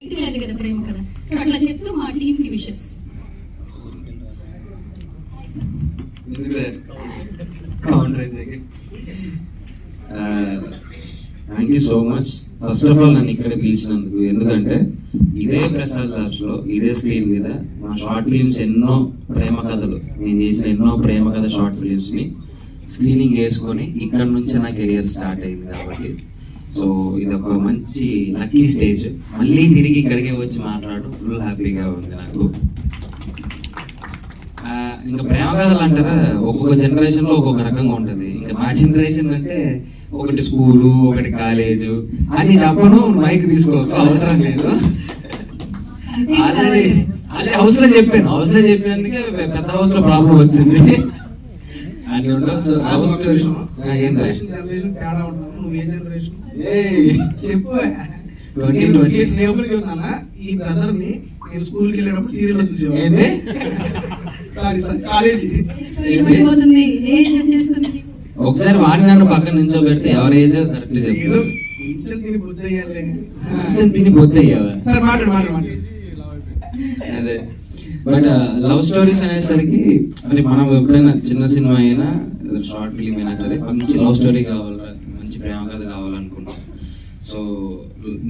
లేదు కదా ప్రేమ కదా. సో అట్లా చెప్తూ మా టీమ్ కి wishes. Thank you so much. First of all నన్ను ఇక్కడ పిలిచినందుకు. ఎందుకంటే ఇదే ప్రసాద్ లాబ్స్ లో ఇదే స్క్రీన్ మీద మా షార్ట్ ఫిలిమ్స్ ఎన్నో ప్రేమ కథలు, నేను చేసిన ఎన్నో ప్రేమ కథ షార్ట్ ఫిలిమ్స్ ని స్క్రీనింగ్ చేసుకొని ఇక్కడ నుంచి నా కెరియర్ స్టార్ట్ అయింది. కాబట్టి సో ఇది ఒక మంచి లక్కీ స్టేజ్. మళ్ళీ తిరిగి ఇక్కడికే వచ్చి మాట్లాడటం ఫుల్ హ్యాపీగా ఉంది నాకు. ఇంకా ప్రేమ కథలు అంటారా, ఒక్కొక్క జనరేషన్ లో ఒక్కొక్క రకంగా ఉంటది. ఇంకా మా జనరేషన్ అంటే ఒకటి స్కూలు, ఒకటి కాలేజు అని చెప్పను, మైక్ తీసుకోక అవసరం లేదు. ఆల్రెడీ హౌస్ లో చెప్పినందుకే పెద్ద హౌస్ లో ప్రాబ్లం వచ్చింది. అని ఉండవు. సో హౌస్ స్టోరీస్ ఈ బ్రదర్ ని నేను స్కూల్ కి వెళ్ళేటప్పుడు సీరియల్ లో చూసేవాడిని. కాలేజీ ఒకసారి వాడిని నన్ను పక్కన నించోబెడితే ఎవరి ఏజ్ కరెక్ట్ చెప్పారు. తిని బొద్దు అయ్యావా? అదే. బట్ లవ్ స్టోరీస్ అనేసరికి అంటే మనం ఎప్పుడైనా చిన్న సినిమా అయినా షార్ట్ ఫిలిం అయినా సరే మంచి లవ్ స్టోరీ కావాలా, మంచి ప్రేమ కథ కావాలనుకుంటాం. So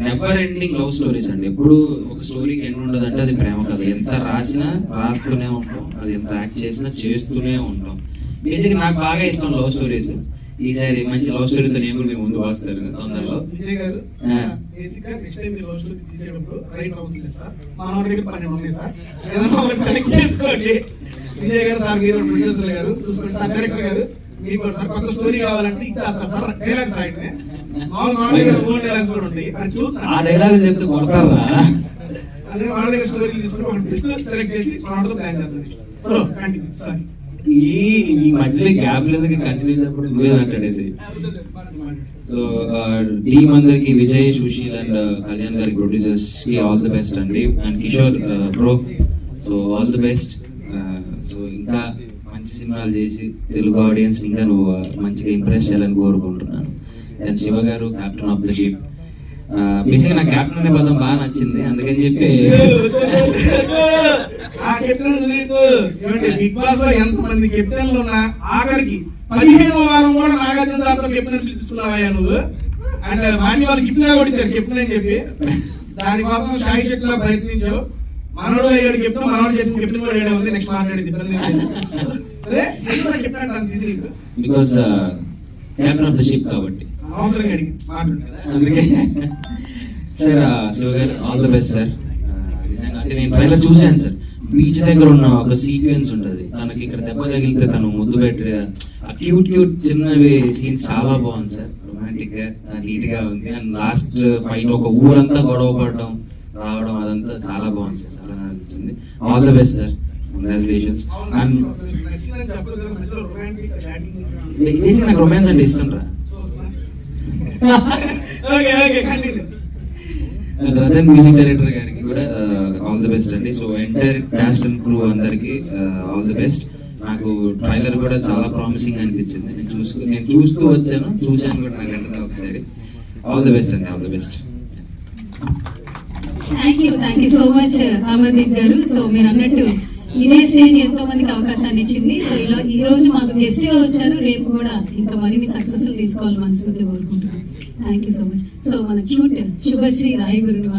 never ending love stories అండి. ఎప్పుడు ఒక స్టోరీకి ఎండ్ ఉండదు అంటే అది ప్రేమ కథ. ఎంత రాస్తూనే ఉంటాం, అది ఎంత యాక్ట్ చేసినా చేస్తూనే ఉంటాం. బేసిక్ నాకు బాగా ఇష్టం లవ్ స్టోరీస్. ఈసారి మంచి లవ్ స్టోరీతో నేను కూడా మేము ముందు వస్తారు తొందరలో. విజయ్ గారు బేసిక్ గా నెక్స్ట్ టైం లవ్ స్టోరీ తీసేటప్పుడు రైట్ అవసరం సార్, మన దగ్గర పని ఉంది సార్, ఏదైనా ఒకటి సెలెక్ట్ చేసుకోండి. విజయ్ గారు సార్, మీరు ప్రొడ్యూసర్ గారు చూసుకోండి సార్, డైరెక్టర్ గారు మీకు సార్ కొత్త స్టోరీ కావాలంటే ఇచ్చేస్తారు సార్. డైలాగ్స్ రాయండి, మామూలుగా ఓన్ డైలాగ్స్ కూడా ఉంటాయి, అది చూద్దాం. ఆ డైలాగ్స్ చెప్తే కొడతారా? అదే మన దగ్గర స్టోరీ తీసుకుని ఒక బిజినెస్ సెలెక్ట్ చేసి మనతో ప్లాన్ చేద్దాం. So continue sir. ఈ మధ్యలో గ్యాప్ లేదు, కంటిన్యూ చెప్పడం నువ్వే మాట్లాడేసి. సో టీమ్ అందరికి, విజయ్, సుశీల్ అండ్ కళ్యాణ్ గారి ప్రొడ్యూసర్స్ కి ఆల్ ది బెస్ట్ అండి. And Kishore bro, so all the best. So ఇంకా మంచి సినిమాలు చేసి తెలుగు ఆడియన్స్ ఇంకా నువ్వు మంచిగా ఇంప్రెస్ చేయాలని కోరుకుంటున్నాను. అండ్ శివ గారు, కెప్టెన్ ఆఫ్ ద షిప్. బేసిక్గా నాకు కెప్టెన్ అనే పదం బాగా నచ్చింది, అందుకని చెప్పి బిగ్ బాస్ లో ఎంత మంది కెప్టెన్లు ఉన్నా ఆఖరికి 15వ వారం కూడా నాగార్జున సార్తో కెప్టెన్ పిలుచుకున్నావయ్యా నువ్వు. అండ్ మాని వాళ్ళు గిఫ్ట్ గా కూడా ఇచ్చారు కెప్టెన్ అని చెప్పి. దానికోసం షాయి శెట్టిలా ప్రయత్నించావు. మనోడు అయ్యాడు కెప్టెన్, మనోడు చేసిన కెప్టెన్ కూడా వేయడం ఉంది. నెక్స్ట్ మాట్లాడేది అదే కెప్టెన్ అంతే, because captain of the ship కాబట్టి అవసరంగా అడిగి అందుకే. సార్ శివ గారు ఆల్ ద బెస్ట్ సార్. అంటే నేను ట్రైలర్ చూశాను సార్, బీచ్ దగ్గర ఉన్న ఒక సీక్వెన్స్ ఉంటది, తనకి ఇక్కడ దెబ్బ తగిలితే తను ముద్దు పెట్టి ఆ క్యూట్ చిన్నవి సీన్స్ చాలా బాగుంది సార్. రొమాంటిక్ గా నీట్ గా ఉంది. అండ్ లాస్ట్ ఫైట్ ఒక ఊరంతా గొడవ పడడం రావడం అదంతా చాలా బాగుంది సార్, చాలా నచ్చింది. All the best sir, congratulations. And నాకు రొమాన్స్ అంటే ఇష్టం రా. బ్రదర్ మ్యూజిక్ డైరెక్టర్ గారికి కూడా ఆల్ ది బెస్ట్ అండి. So entire caste and crew అందరికి ఆల్ ది బెస్ట్. నాకు ట్రైలర్ కూడా చాలా ప్రామిసింగ్ అనిపించింది. నేను చూస్తూ చూశాను కూడా నాకు అంటే ఒకసారి. ఆల్ ది బెస్ట్ అండి, all the best. Thank you so much Amardeep గారు. సో మీరు అన్నట్టు ఇదే స్టేజ్ ఎంతో మందికి అవకాశాన్ని ఇచ్చింది. సో ఈ రోజు మాకు గెస్ట్ గా వచ్చారు, రేపు కూడా ఇంకా మరిన్ని సక్సెస్ తీసుకోవాలని మనస్ఫూర్తిగా కోరుకుంటున్నాను. Thank you so much. So మన క్యూట్ శుభశ్రీ రాయగురుని